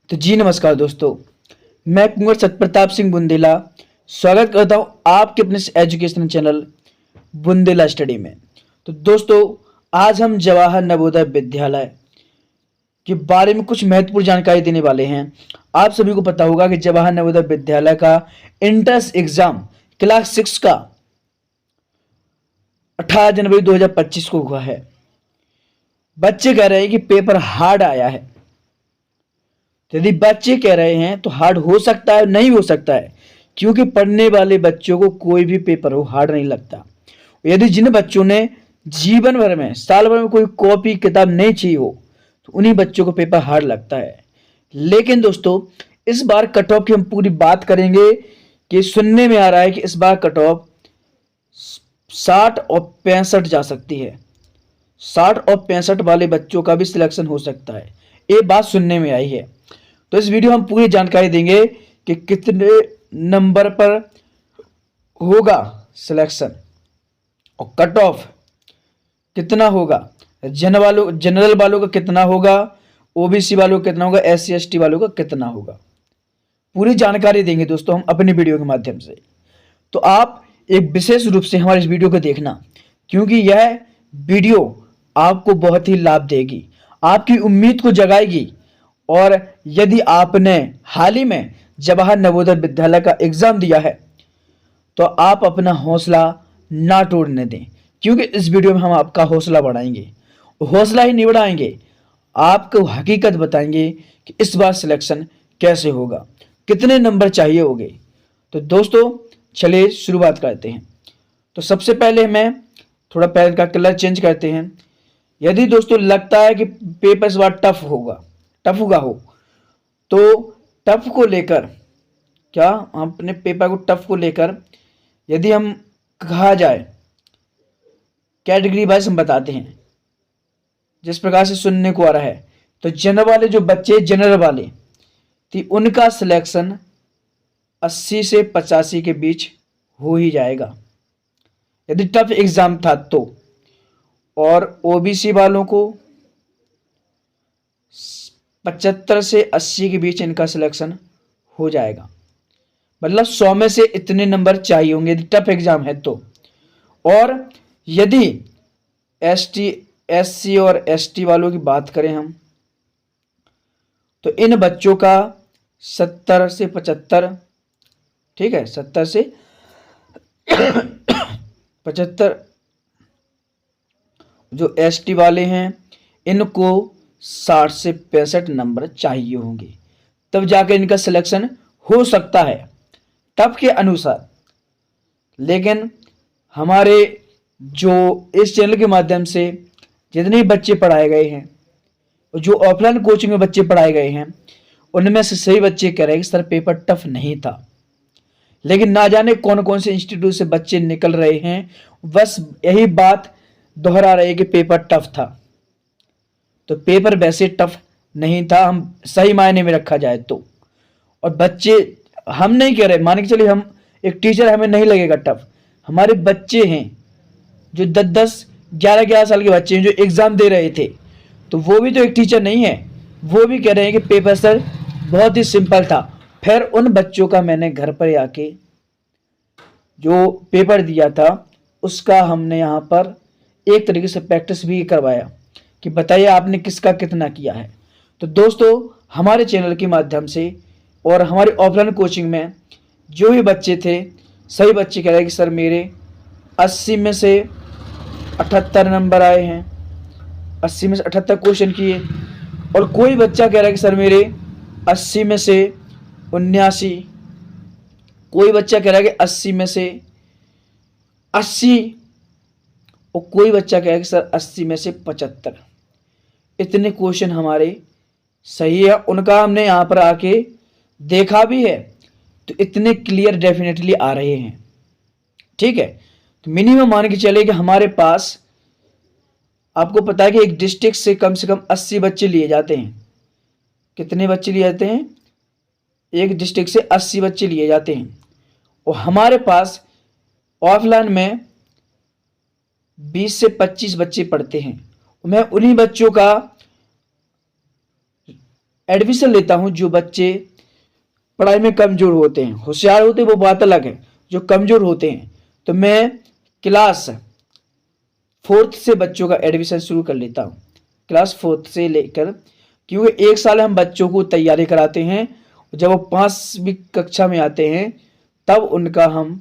तो जी नमस्कार दोस्तों, मैं कुंवर सतप्रताप सिंह बुंदेला स्वागत करता हूं आपके अपने एजुकेशनल चैनल बुंदेला स्टडी में। तो दोस्तों, आज हम जवाहर नवोदय विद्यालय के बारे में कुछ महत्वपूर्ण जानकारी देने वाले हैं। आप सभी को पता होगा कि जवाहर नवोदय विद्यालय का एंट्रेंस एग्जाम क्लास 6 का 18 जनवरी 2025 को हुआ है। बच्चे कह रहे हैं कि पेपर हार्ड आया है। यदि बच्चे कह रहे हैं तो हार्ड हो सकता है, नहीं हो सकता है, क्योंकि पढ़ने वाले बच्चों को कोई भी पेपर हो हार्ड नहीं लगता। यदि जिन बच्चों ने जीवन भर में साल भर में कोई कॉपी किताब नहीं चाहिए हो तो उन्हीं बच्चों को पेपर हार्ड लगता है। लेकिन दोस्तों, इस बार कट ऑफ की हम पूरी बात करेंगे कि सुनने में आ रहा है कि इस बार कट ऑफ 60 और 65 जा सकती है। 60 और 65 वाले बच्चों का भी सिलेक्शन हो सकता है, ये बात सुनने में आई है। तो इस वीडियो हम पूरी जानकारी देंगे कि कितने नंबर पर होगा सिलेक्शन और कट ऑफ कितना होगा, जनरल वालों का कितना होगा, ओबीसी वालों का कितना होगा, एससी एसटी वालों का कितना होगा। पूरी जानकारी देंगे दोस्तों हम अपनी वीडियो के माध्यम से। तो आप एक विशेष रूप से हमारे इस वीडियो को देखना, क्योंकि यह वीडियो आपको बहुत ही लाभ देगी, आपकी उम्मीद को जगाएगी। और यदि आपने हाल ही में जवाहर नवोदय विद्यालय का एग्जाम दिया है तो आप अपना हौसला ना तोड़ने दें, क्योंकि इस वीडियो में हम आपका हौसला बढ़ाएंगे। हौसला ही नहीं बढ़ाएंगे, आपको हकीकत बताएंगे कि इस बार सिलेक्शन कैसे होगा, कितने नंबर चाहिए होंगे। तो दोस्तों चलिए शुरुआत करते हैं। तो सबसे पहले मैं थोड़ा पेन का कलर चेंज करते हैं। यदि दोस्तों लगता है कि पेपर इस बार टफ होगा हो तो टफ को लेकर क्या हम अपने पेपर को टफ को लेकर यदि हम कहा जाए कैटेगरी वाइज हम बताते हैं, जिस प्रकार से सुनने को आ रहा है। तो जनरल वाले जो बच्चे जनरल वाले थी उनका सिलेक्शन 80 से 85 के बीच हो ही जाएगा यदि टफ एग्जाम था तो। और ओबीसी वालों को 75 से 80 के बीच इनका सिलेक्शन हो जाएगा। मतलब 100 में से इतने नंबर चाहिए होंगे यदि टफ एग्जाम है तो। और यदि एसटी एससी और एसटी वालों की बात करें हम, तो इन बच्चों का 70 से 75, ठीक है, 70 से 75 जो एसटी वाले हैं इनको 60 से 65 नंबर चाहिए होंगे, तब जाकर इनका सिलेक्शन हो सकता है टफ के अनुसार। लेकिन हमारे जो इस चैनल के माध्यम से जितने बच्चे पढ़ाए गए हैं, जो ऑफलाइन कोचिंग में बच्चे पढ़ाए गए हैं, उनमें से सही बच्चे कह रहे हैं कि सर पेपर टफ नहीं था। लेकिन ना जाने कौन कौन से इंस्टीट्यूट से बच्चे निकल रहे हैं, बस यही बात दोहरा रहे हैं कि पेपर टफ था। तो पेपर वैसे टफ नहीं था, हम सही मायने में रखा जाए तो। और बच्चे, हम नहीं कह रहे, मान के चलिए हम एक टीचर हमें नहीं लगेगा टफ, हमारे बच्चे हैं जो 10-10 11-11 साल के बच्चे हैं जो एग्जाम दे रहे थे, तो वो भी तो एक टीचर नहीं है, वो भी कह रहे हैं कि पेपर सर बहुत ही सिंपल था। फिर उन बच्चों का मैंने घर पर आके जो पेपर दिया था उसका हमने यहाँ पर एक तरीके से प्रैक्टिस भी करवाया कि बताइए आपने किसका कितना किया है। तो दोस्तों हमारे चैनल के माध्यम से और हमारे ऑफलाइन कोचिंग में जो भी बच्चे थे, सही बच्चे कह रहे हैं कि सर मेरे 80 में से 78 नंबर आए हैं, 80 में से 78 क्वेश्चन किए। और कोई बच्चा कह रहा है कि सर मेरे 80 में से 79, कोई बच्चा कह रहा है कि 80 में से 80, और कोई बच्चा कह रहा है कि सर 80 में से 75। इतने क्वेश्चन हमारे सही है, उनका हमने यहाँ पर आके देखा भी है, तो इतने क्लियर डेफिनेटली आ रहे हैं, ठीक है। तो मिनिमम मान के चले कि हमारे पास, आपको पता है कि एक डिस्ट्रिक्ट से कम 80 बच्चे लिए जाते हैं। कितने बच्चे लिए जाते हैं? एक डिस्ट्रिक्ट से 80 बच्चे लिए जाते हैं। और हमारे पास ऑफलाइन में 20 से 25 बच्चे पढ़ते हैं। मैं उन्हीं बच्चों का एडमिशन लेता हूँ जो बच्चे पढ़ाई में कमजोर होते हैं, होशियार होते हैं वो बात अलग है, जो कमजोर होते हैं तो मैं क्लास 4th से बच्चों का एडमिशन शुरू कर लेता हूँ, क्लास 4th से लेकर, क्योंकि 1 साल हम बच्चों को तैयारी कराते हैं। जब वो 5वीं कक्षा में आते हैं तब उनका हम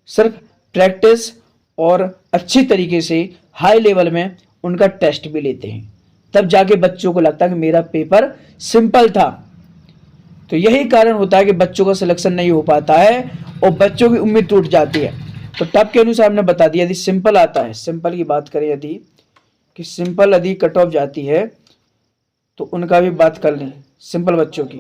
सिर्फ प्रैक्टिस और अच्छी तरीके से हाई लेवल में उनका टेस्ट भी लेते हैं, तब जाके बच्चों को लगता है कि मेरा पेपर सिंपल था। तो यही कारण होता है कि बच्चों का सिलेक्शन नहीं हो पाता है और बच्चों की उम्मीद टूट जाती है। तो टफ के अनुसार हमने बता दिया, यदि सिंपल आता है, सिंपल की बात करें यदि कि सिंपल यदि कट ऑफ जाती है तो उनका भी बात कर लें, सिंपल बच्चों की।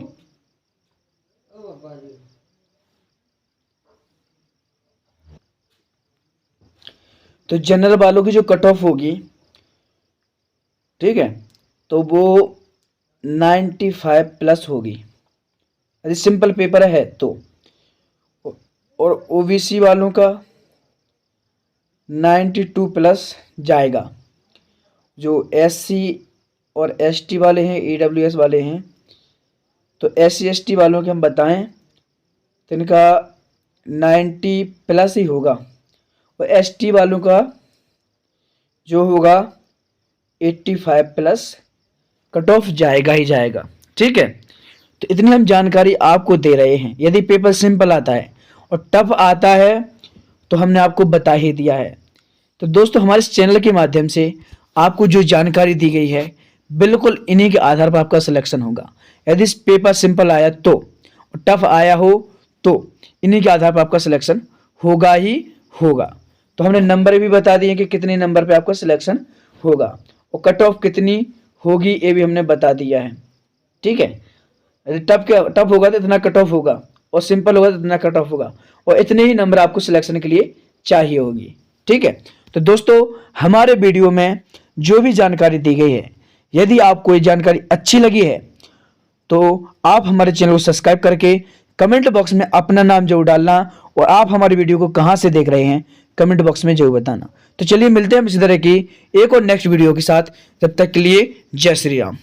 तो जनरल वालों की जो कट ऑफ होगी, ठीक है, तो वो 95+ होगी यदि सिंपल पेपर है तो, और ओबीसी वालों का 92+ जाएगा। जो एससी और एसटी वाले हैं, ईडब्ल्यूएस वाले हैं, तो एससी एसटी वालों के हम बताएं तो इनका 90+ ही होगा, और एसटी वालों का जो होगा 85+ कट ऑफ जाएगा ही जाएगा। ठीक है, तो इतनी हम जानकारी आपको दे रहे हैं। यदि पेपर सिंपल आता है और टफ आता है तो हमने आपको बता ही दिया है। तो दोस्तों, हमारे इस चैनल के माध्यम से आपको जो जानकारी दी गई है बिल्कुल इन्हीं के आधार पर आपका सिलेक्शन होगा। यदि इस पेपर सिंपल आया तो और टफ आया हो तो इन्हीं के आधार पर आपका सिलेक्शन होगा ही होगा। तो हमने नंबर भी बता दिए कि कितने नंबर पे आपका सिलेक्शन होगा और कट ऑफ कितनी होगी ये भी हमने बता दिया है। ठीक है, यदि टफ होगा तो इतना कट ऑफ होगा और सिंपल होगा तो इतना कट ऑफ होगा, और इतने ही नंबर आपको सिलेक्शन के लिए चाहिए होगी। ठीक है, तो दोस्तों, हमारे वीडियो में जो भी जानकारी दी गई है, यदि आपको ये जानकारी अच्छी लगी है तो आप हमारे चैनल को सब्सक्राइब करके कमेंट बॉक्स में अपना नाम जरूर डालना, और आप हमारी वीडियो को कहां से देख रहे हैं कमेंट बॉक्स में जरूर बताना। तो चलिए मिलते हैं इसी तरह की एक और नेक्स्ट वीडियो के साथ, तब तक के लिए जय श्री राम।